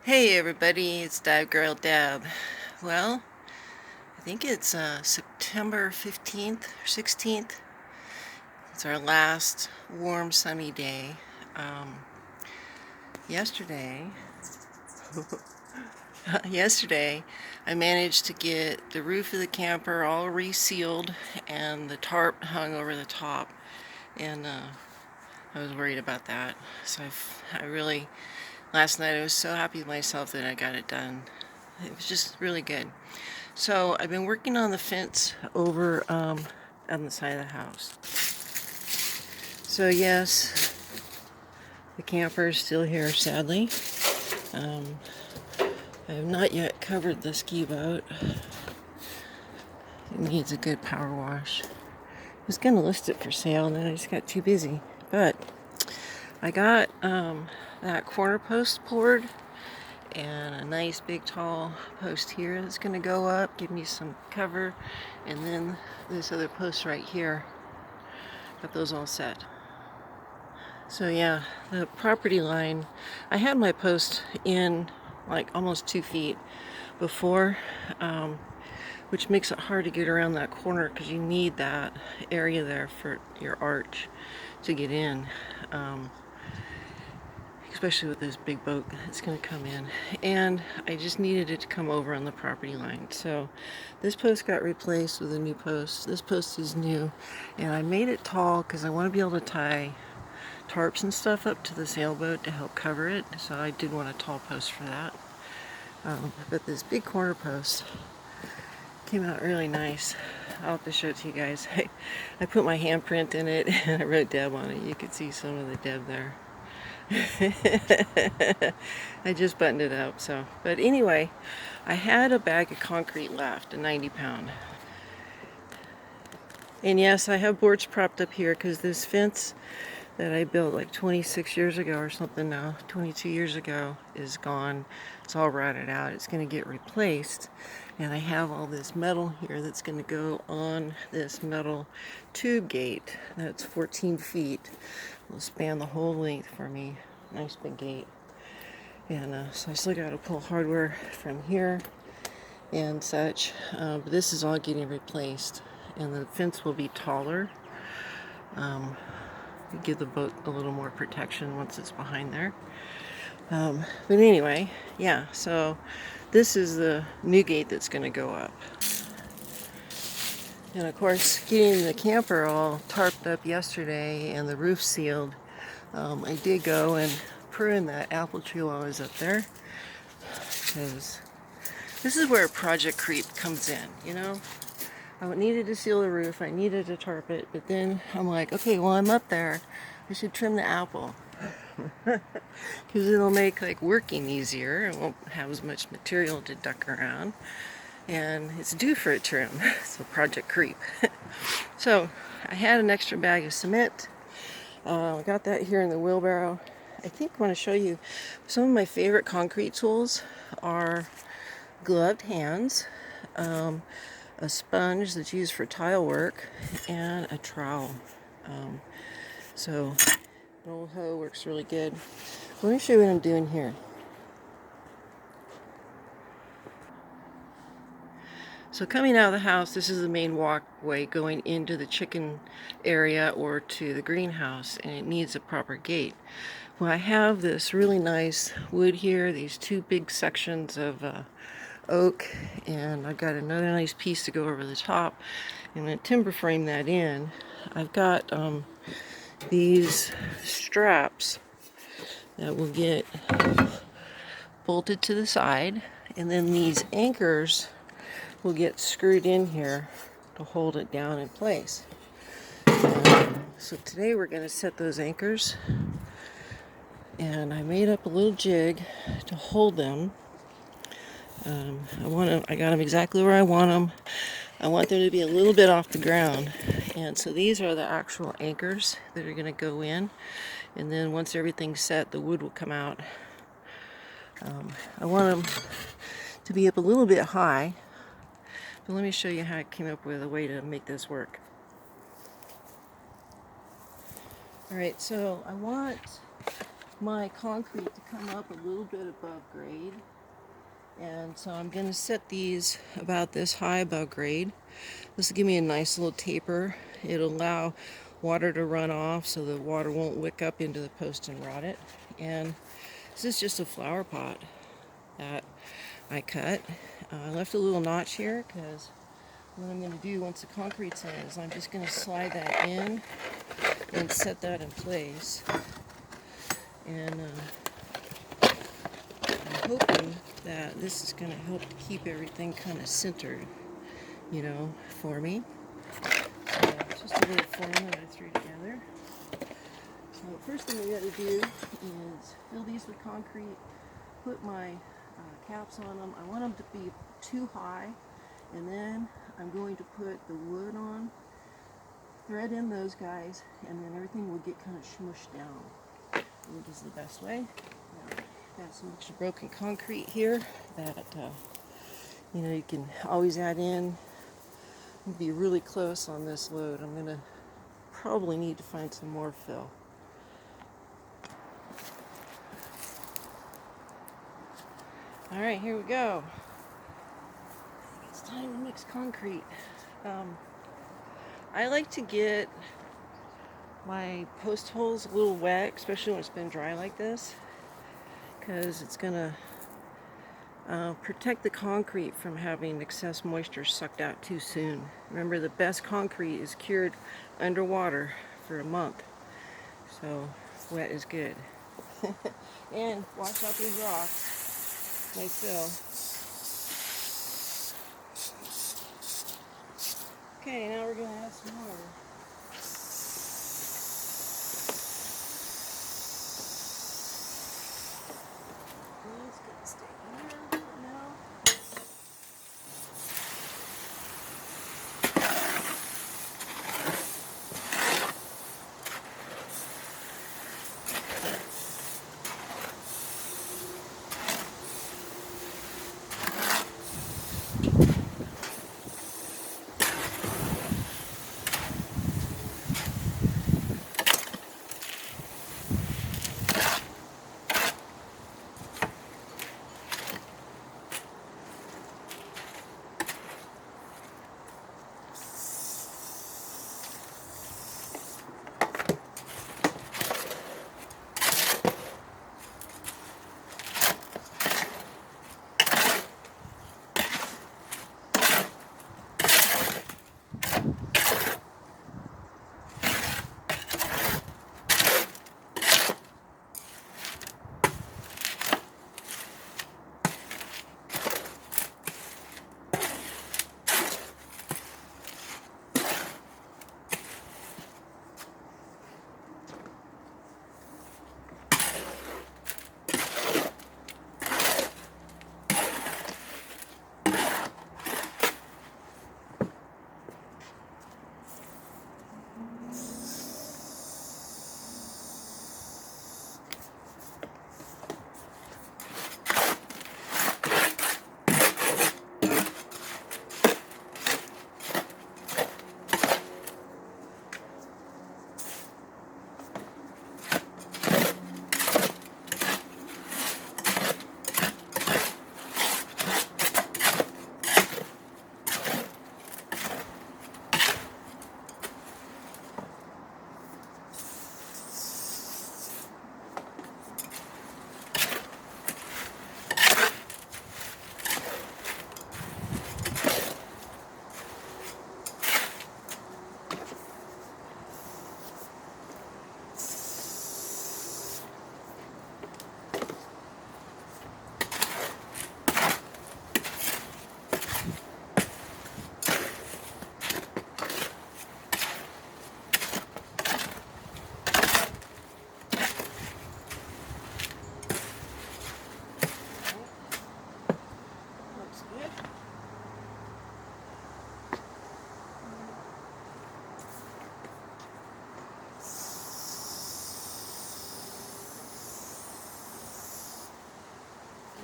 Hey everybody, it's Dive Girl Deb. Well, I think it's September 15th or 16th. It's our last warm sunny day. Um, yesterday, yesterday I managed to get the roof of the camper all resealed and the tarp hung over the top, and I was worried about that. So last night I was so happy with myself that I got it done. It was just really good. So I've been working on the fence over on the side of the house. So yes, the camper is still here, sadly. I have not yet covered the ski boat. It needs a good power wash. I was going to list it for sale and then I just got too busy. But I got that corner post poured and a nice big tall post here that's going to go up, give me some cover, and then this other post right here, got those all set. So yeah, the property line, I had my post in like almost 2 feet before, which makes it hard to get around that corner because you need that area there for your arch to get in. Especially with this big boat that's going to come in, and I just needed it to come over on the property line. So this post got replaced with a new post. This post is new, and I made it tall because I want to be able to tie tarps and stuff up to the sailboat to help cover it, so I did want a tall post for that. But this big corner post came out really nice. I'll have to show it to you guys. I put my handprint in it and I wrote Deb on it. You could see some of the Deb there. I just buttoned it up. But anyway, I had a bag of concrete left, a 90-pound. And yes, I have boards propped up here because this fence that I built like 26 years ago or something now, 22 years ago, is gone. It's all rotted out. It's going to get replaced. And I have all this metal here that's going to go on this metal tube gate that's 14 feet. It'll span the whole length for me. Nice big gate. And so I still got to pull hardware from here and such. But this is all getting replaced. And the fence will be taller. Give the boat a little more protection once it's behind there. But anyway, yeah, so this is the new gate that's going to go up. And of course, getting the camper all tarped up yesterday and the roof sealed, I did go and prune that apple tree while I was up there, because this is where project creep comes in, you know? I needed to seal the roof, I needed to tarp it, but then I'm like, okay, well, I'm up there, I should trim the apple. Because it'll make like working easier. It won't have as much material to duck around, and it's due for a trim. So project creep. So I had an extra bag of cement. I got that here in the wheelbarrow. I think I want to show you some of my favorite concrete tools are gloved hands, a sponge that's used for tile work, and a trowel. So an old hoe works really good. Let me show you what I'm doing here. So coming out of the house, this is the main walkway going into the chicken area or to the greenhouse, and it needs a proper gate. Well, I have this really nice wood here, these two big sections of oak, and I've got another nice piece to go over the top. I'm going to timber frame that in. I've got these straps that will get bolted to the side, and then these anchors will get screwed in here to hold it down in place. So today we're going to set those anchors, and I made up a little jig to hold them. I got them exactly where I want them. I want them to be a little bit off the ground, and so these are the actual anchors that are going to go in, and then once everything's set, the wood will come out. I want them to be up a little bit high, but let me show you how I came up with a way to make this work. Alright, so I want my concrete to come up a little bit above grade. And so I'm going to set these about this high above grade. This will give me a nice little taper. It'll allow water to run off so the water won't wick up into the post and rot it. And this is just a flower pot that I cut. I left a little notch here because what I'm going to do once the concrete's in is I'm just going to slide that in and set that in place. And I'm hoping that this is going to help keep everything kind of centered, you know, for me. So just a little form that I threw together. So first thing we got to do is fill these with concrete, put my caps on them. I want them to be too high, and then I'm going to put the wood on, thread in those guys, and then everything will get kind of smushed down. Wood is the best way. Now, got some extra broken concrete here that you know, you can always add in. Be really close on this load. I'm gonna probably need to find some more fill. All right, here we go. It's time to mix concrete. I like to get my post holes a little wet, especially when it's been dry like this, because it's gonna protect the concrete from having excess moisture sucked out too soon. Remember, the best concrete is cured underwater for a month, so wet is good. And watch out these rocks. Nice fill. Okay, now we're going to add some more. It's going to stay here for now.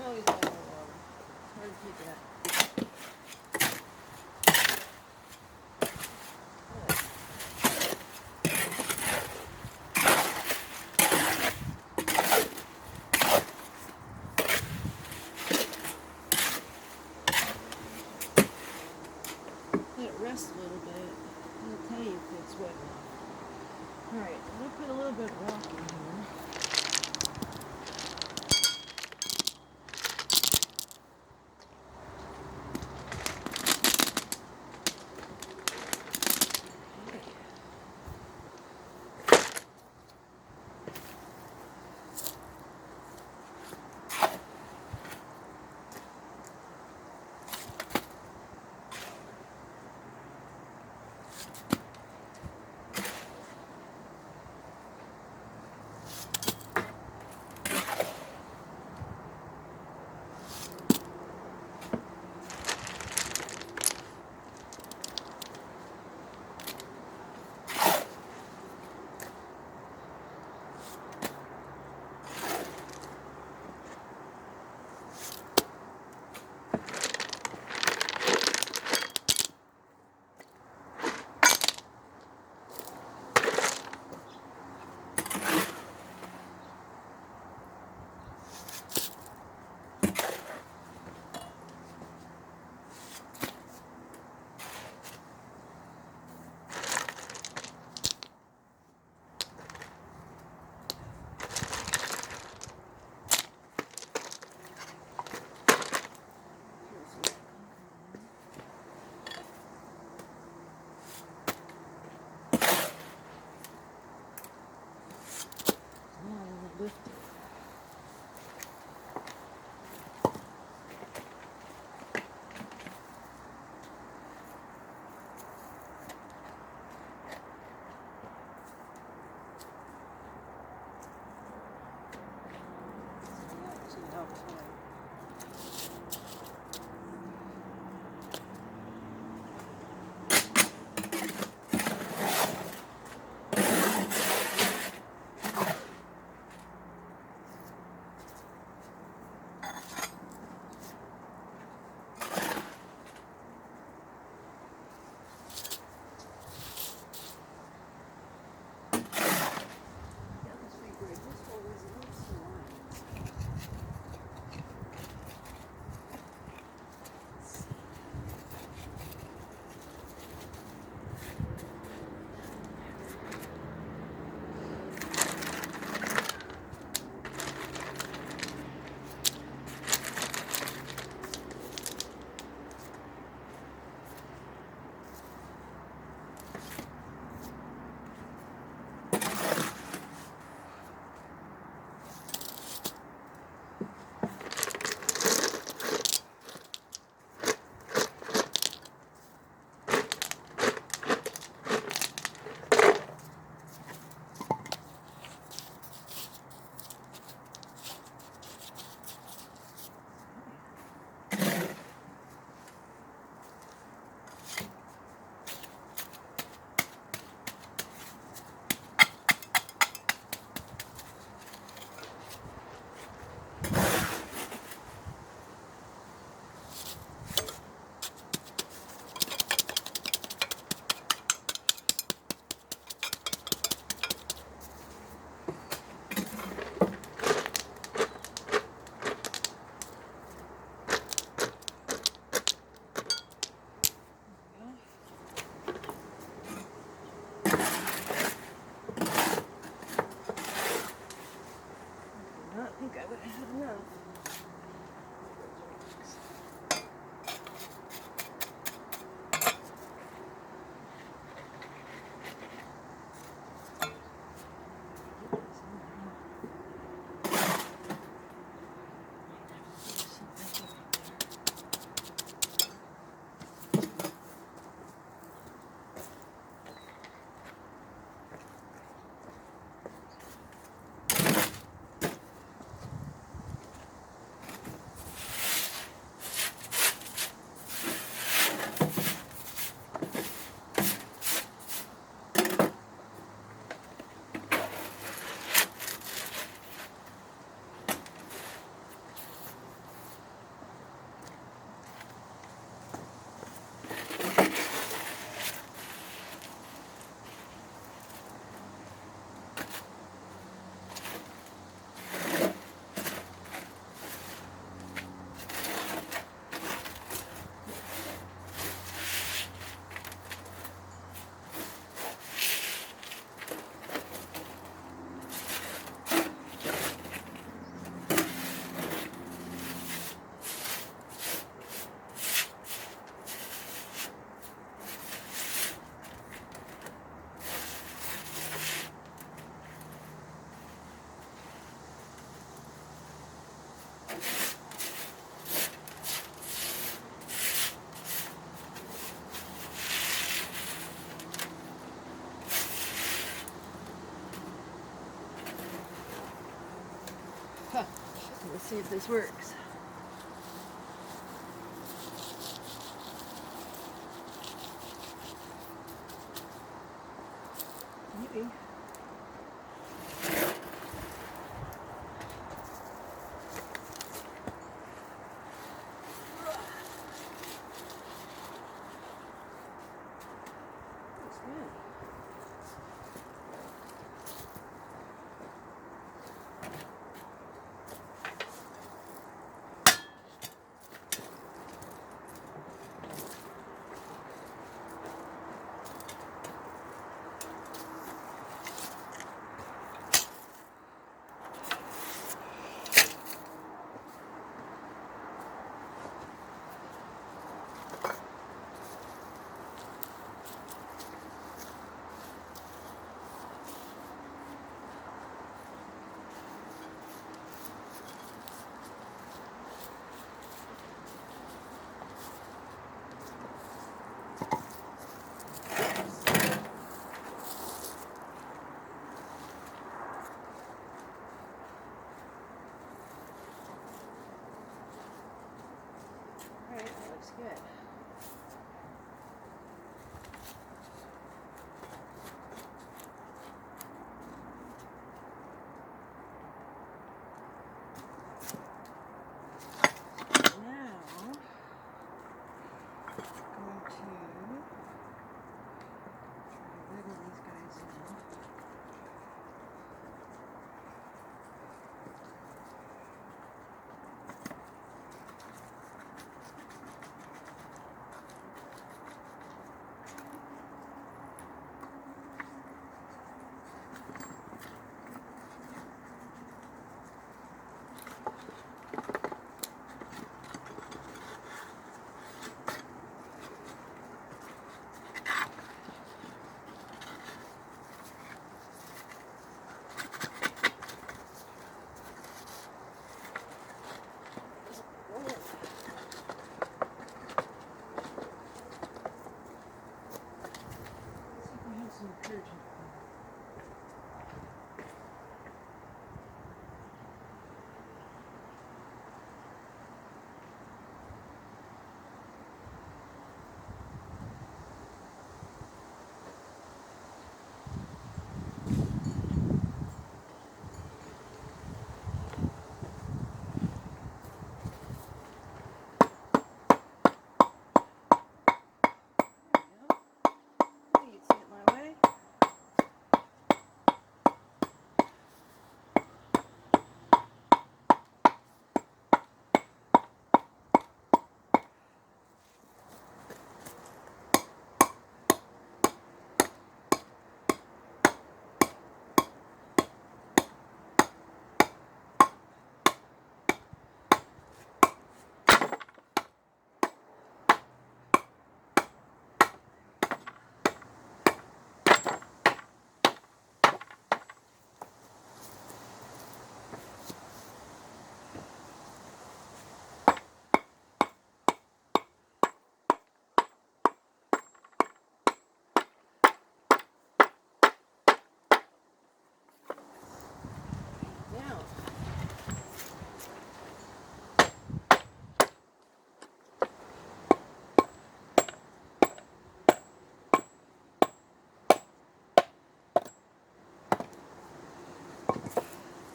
Always add more water. It's hard to keep that. rest a little bit. It'll tell you if it's wet enough. Alright, I'm going to put a little bit of rock in here. Lift it. Let's see if this works. Maybe. Alright, that looks good.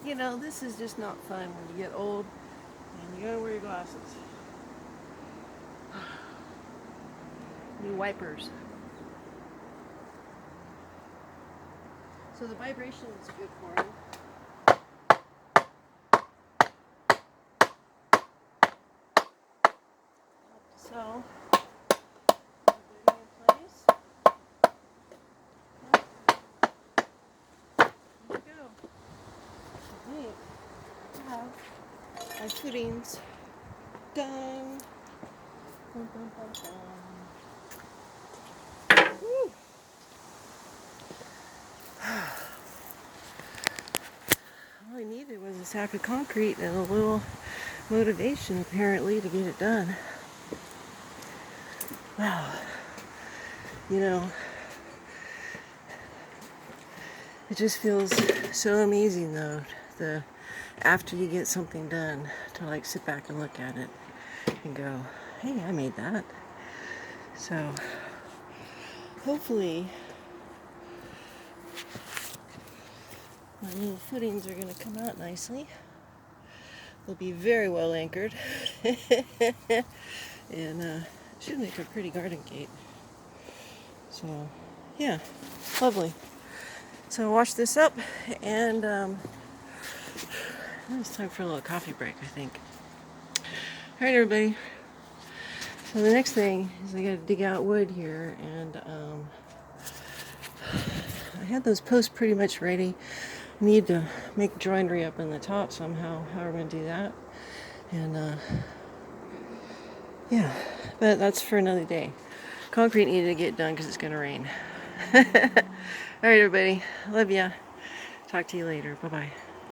You know, this is just not fun when you get old and you gotta wear your glasses. New wipers. So the vibration is good for you. So, put it in place. There you go. I have my footings done. Dun, dun, dun, dun. Woo. All I needed was a sack of concrete and a little motivation apparently to get it done. Wow. You know, it just feels so amazing though, the after you get something done to like sit back and look at it and go, hey, I made that. So hopefully my little footings are going to come out nicely. They'll be very well anchored and should make a pretty garden gate. So yeah, lovely. So I'll wash this up and it's time for a little coffee break, I think. Alright everybody, so the next thing is I gotta dig out wood here, and I had those posts pretty much ready. Need to make joinery up in the top somehow, how we're gonna do that. And yeah, but that's for another day. Concrete needed to get done because it's gonna rain. Alright everybody, love ya. Talk to you later, bye bye.